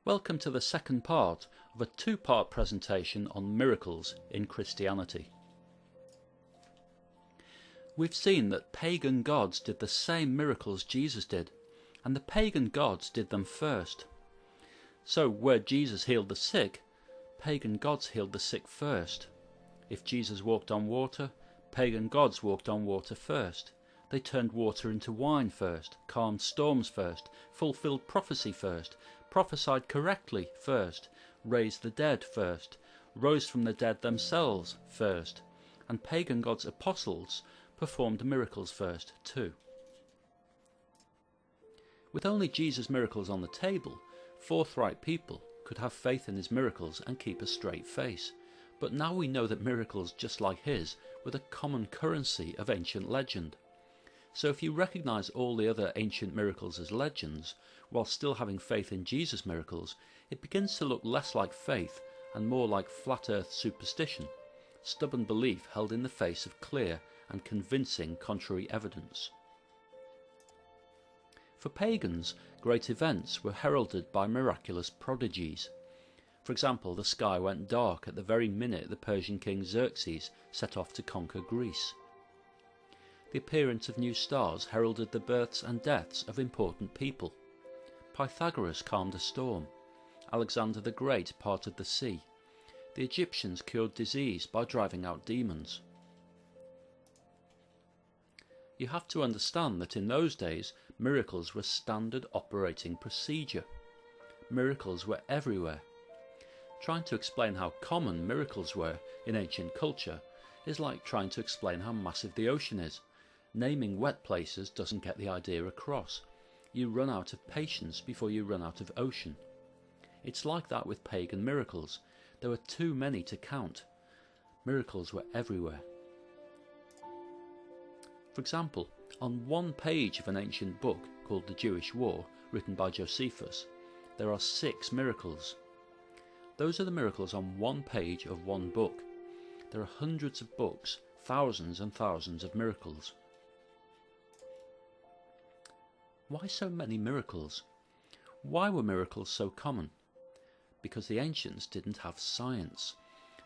Welcome to the second part of a two-part presentation on miracles in Christianity. We've seen that pagan gods did the same miracles Jesus did, and the pagan gods did them first. So where Jesus healed the sick, pagan gods healed the sick first. If Jesus walked on water, pagan gods walked on water first. They turned water into wine first, calmed storms first, fulfilled prophecy first, prophesied correctly first, raised the dead first, rose from the dead themselves first, and pagan gods' apostles performed miracles first too. With only Jesus' miracles on the table, forthright people could have faith in his miracles and keep a straight face. But now we know that miracles just like his were the common currency of ancient legend. So if you recognise all the other ancient miracles as legends, while still having faith in Jesus' miracles, it begins to look less like faith and more like flat earth superstition, stubborn belief held in the face of clear and convincing contrary evidence. For pagans, great events were heralded by miraculous prodigies. For example, the sky went dark at the very minute the Persian king Xerxes set off to conquer Greece. The appearance of new stars heralded the births and deaths of important people. Pythagoras calmed a storm. Alexander the Great parted the sea. The Egyptians cured disease by driving out demons. You have to understand that in those days, miracles were standard operating procedure. Miracles were everywhere. Trying to explain how common miracles were in ancient culture is like trying to explain how massive the ocean is. Naming wet places doesn't get the idea across. You run out of patience before you run out of ocean. It's like that with pagan miracles. There were too many to count. Miracles were everywhere. For example, on one page of an ancient book called The Jewish War, written by Josephus, there are 6 miracles. Those are the miracles on one page of one book. There are hundreds of books, thousands and thousands of miracles. Why so many miracles? Why were miracles so common? Because the ancients didn't have science.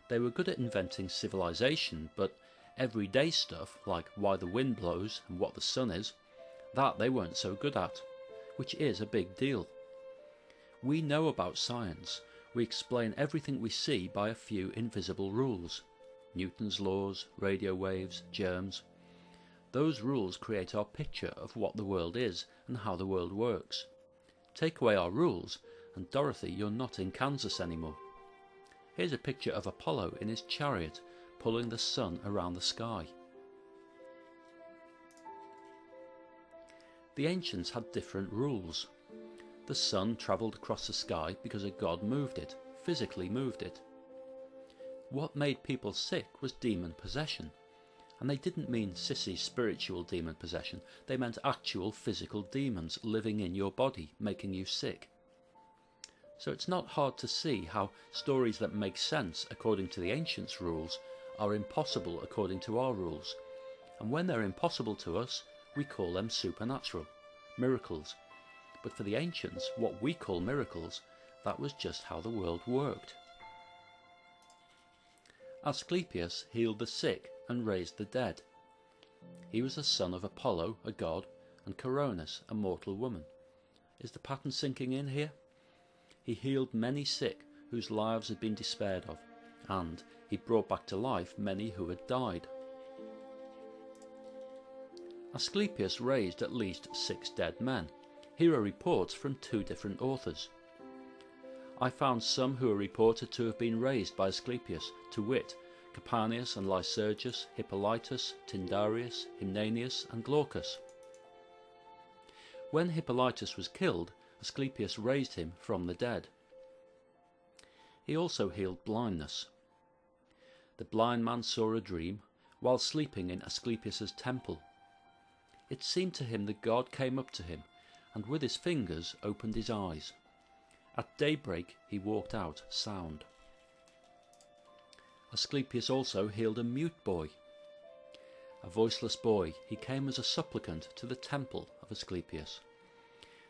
They were good at inventing civilization, but everyday stuff like why the wind blows and what the sun is, that they weren't so good at, which is a big deal. We know about science. We explain everything we see by a few invisible rules. Newton's laws, radio waves, germs. Those rules create our picture of what the world is and how the world works. Take away our rules, and Dorothy, you're not in Kansas anymore. Here's a picture of Apollo in his chariot, pulling the sun around the sky. The ancients had different rules. The sun travelled across the sky because a god moved it, physically moved it. What made people sick was demon possession. And they didn't mean sissy spiritual demon possession, they meant actual physical demons living in your body, making you sick. So it's not hard to see how stories that make sense according to the ancients' rules are impossible according to our rules. And when they're impossible to us, we call them supernatural, miracles. But for the ancients, what we call miracles, that was just how the world worked. Asclepius healed the sick and raised the dead. He was the son of Apollo, a god, and Coronis, a mortal woman. Is the pattern sinking in here? He healed many sick whose lives had been despaired of, and he brought back to life many who had died. Asclepius raised at least 6 dead men. Here are reports from 2 different authors. I found some who are reported to have been raised by Asclepius, to wit, Capaneus and Lycurgus, Hippolytus, Tyndareus, Hymnanius and Glaucus. When Hippolytus was killed, Asclepius raised him from the dead. He also healed blindness. The blind man saw a dream while sleeping in Asclepius's temple. It seemed to him that God came up to him and with his fingers opened his eyes. At daybreak he walked out sound. Asclepius also healed a mute boy. A voiceless boy, he came as a supplicant to the temple of Asclepius.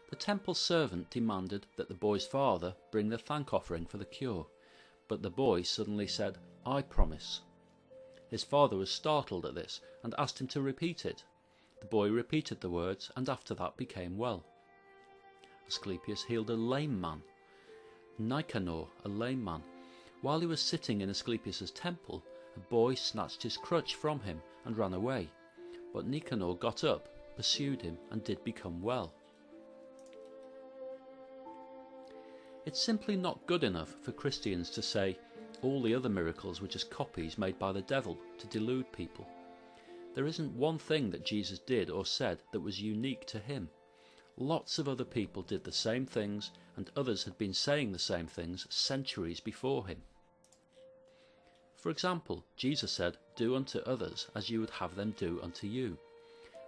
The temple servant demanded that the boy's father bring the thank offering for the cure, but the boy suddenly said, "I promise." His father was startled at this and asked him to repeat it. The boy repeated the words and after that became well. Asclepius healed a lame man. Nicanor, a lame man. While he was sitting in Asclepius's temple, a boy snatched his crutch from him and ran away. But Nicanor got up, pursued him, and did become well. It's simply not good enough for Christians to say all the other miracles were just copies made by the devil to delude people. There isn't one thing that Jesus did or said that was unique to him. Lots of other people did the same things, and others had been saying the same things centuries before him. For example, Jesus said, "Do unto others as you would have them do unto you."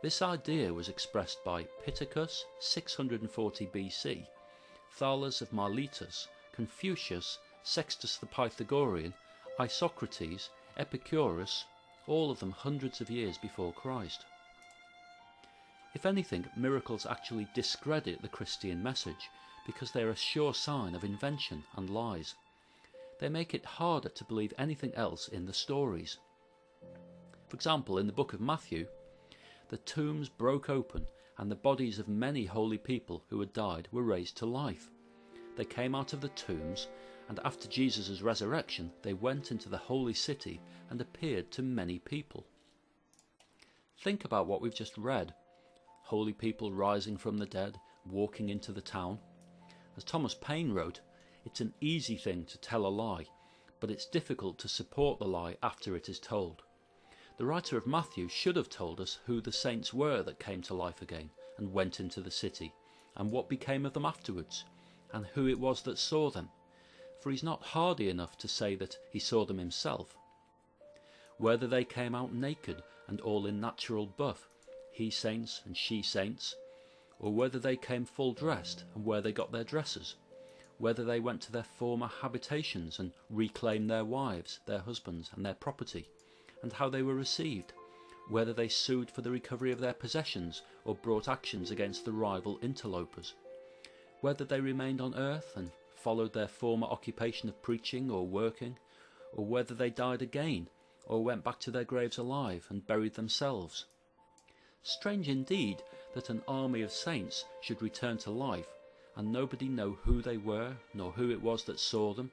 This idea was expressed by Pittacus, 640 BC, Thales of Miletus, Confucius, Sextus the Pythagorean, Isocrates, Epicurus, all of them hundreds of years before Christ. If anything, miracles actually discredit the Christian message because they are a sure sign of invention and lies. They make it harder to believe anything else in the stories. For example, in the book of Matthew, the tombs broke open and the bodies of many holy people who had died were raised to life. They came out of the tombs, and after Jesus' resurrection they went into the holy city and appeared to many people. Think about what we've just read. Holy people rising from the dead, walking into the town. As Thomas Paine wrote, it's an easy thing to tell a lie, but it's difficult to support the lie after it is told. The writer of Matthew should have told us who the saints were that came to life again and went into the city, and what became of them afterwards, and who it was that saw them, for he's not hardy enough to say that he saw them himself. Whether they came out naked and all in natural buff, he saints and she saints, or whether they came full dressed and where they got their dresses, whether they went to their former habitations and reclaimed their wives, their husbands and their property, and how they were received, whether they sued for the recovery of their possessions or brought actions against the rival interlopers, whether they remained on earth and followed their former occupation of preaching or working, or whether they died again or went back to their graves alive and buried themselves. Strange indeed that an army of saints should return to life and nobody know who they were nor who it was that saw them,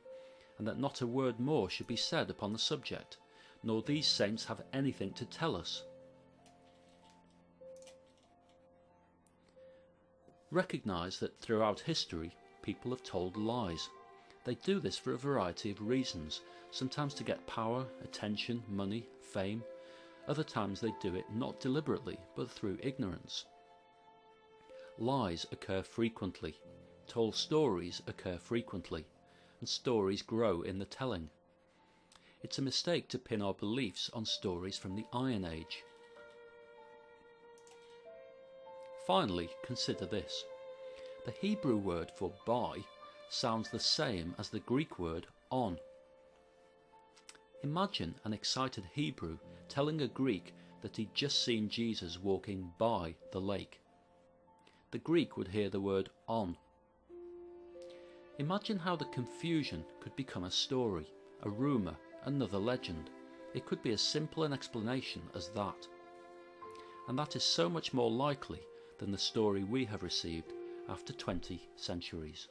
and that not a word more should be said upon the subject, nor these saints have anything to tell us. Recognise that throughout history people have told lies. They do this for a variety of reasons, sometimes to get power, attention, money, fame. Other times they do it not deliberately, but through ignorance. Lies occur frequently, told stories occur frequently, and stories grow in the telling. It's a mistake to pin our beliefs on stories from the Iron Age. Finally, consider this. The Hebrew word for by sounds the same as the Greek word on. Imagine an excited Hebrew telling a Greek that he'd just seen Jesus walking by the lake. The Greek would hear the word on. Imagine how the confusion could become a story, a rumour, another legend. It could be as simple an explanation as that. And that is so much more likely than the story we have received after 20 centuries.